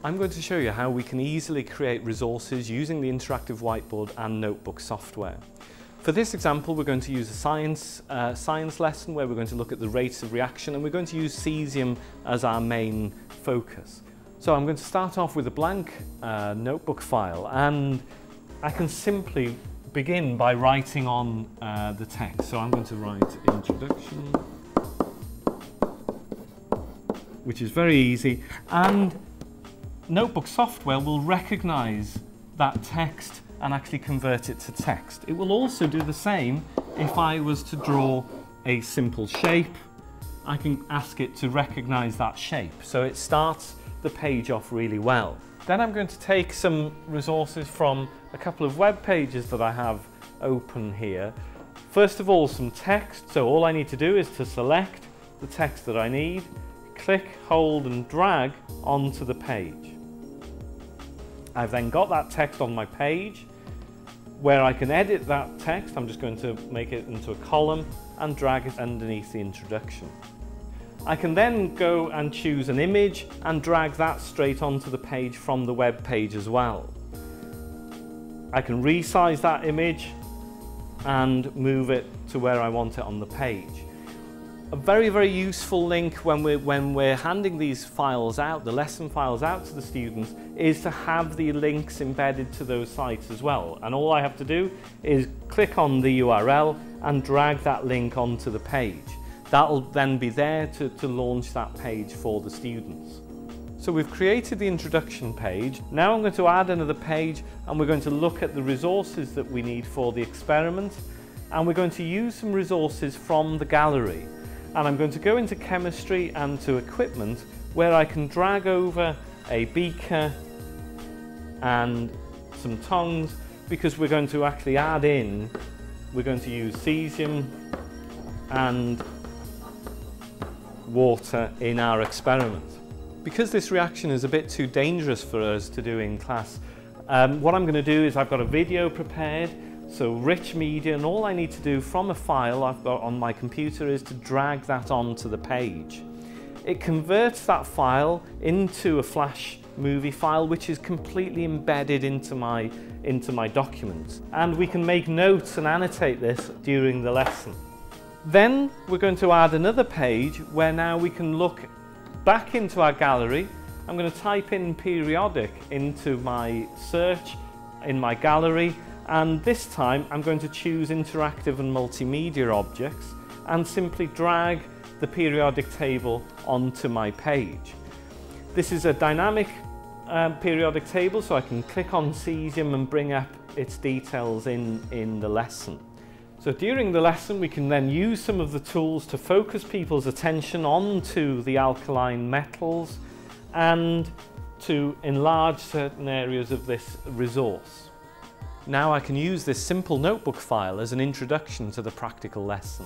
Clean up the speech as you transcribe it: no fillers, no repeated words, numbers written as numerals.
I'm going to show you how we can easily create resources using the interactive whiteboard and notebook software. For this example, we're going to use a science lesson where we're going to look at the rates of reaction, and we're going to use cesium as our main focus. So I'm going to start off with a blank notebook file, and I can simply begin by writing on the text. So I'm going to write introduction, which is very easy, and notebook software will recognize that text and actually convert it to text. It will also do the same if I was to draw a simple shape. I can ask it to recognize that shape, so it starts the page off really well. Then I'm going to take some resources from a couple of web pages that I have open here. First of all, some text. So all I need to do is to select the text that I need, click, hold and drag onto the page. I've then got that text on my page where I can edit that text. I'm just going to make it into a column and drag it underneath the introduction. I can then go and choose an image and drag that straight onto the page from the web page as well. I can resize that image and move it to where I want it on the page. A very, very useful link when we're handing these files out, the lesson files out to the students, is to have the links embedded to those sites as well. And all I have to do is click on the URL and drag that link onto the page. That'll then be there to launch that page for the students. So we've created the introduction page. Now I'm going to add another page, and we're going to look at the resources that we need for the experiment, and we're going to use some resources from the gallery. And I'm going to go into chemistry and to equipment, where I can drag over a beaker and some tongs, because we're going to actually add in, we're going to use cesium and water in our experiment. Because this reaction is a bit too dangerous for us to do in class, what I'm going to do is I've got a video prepared, so rich media, and all I need to do from a file I've got on my computer is to drag that onto the page. It converts that file into a Flash movie file, which is completely embedded into my documents, and we can make notes and annotate this during the lesson. Then we're going to add another page where now we can look back into our gallery. I'm going to type in periodic into my search in my gallery, and this time I'm going to choose interactive and multimedia objects and simply drag the periodic table onto my page. This is a dynamic periodic table, so I can click on cesium and bring up its details in the lesson. So during the lesson we can then use some of the tools to focus people's attention onto the alkaline metals and to enlarge certain areas of this resource. Now I can use this simple notebook file as an introduction to the practical lesson.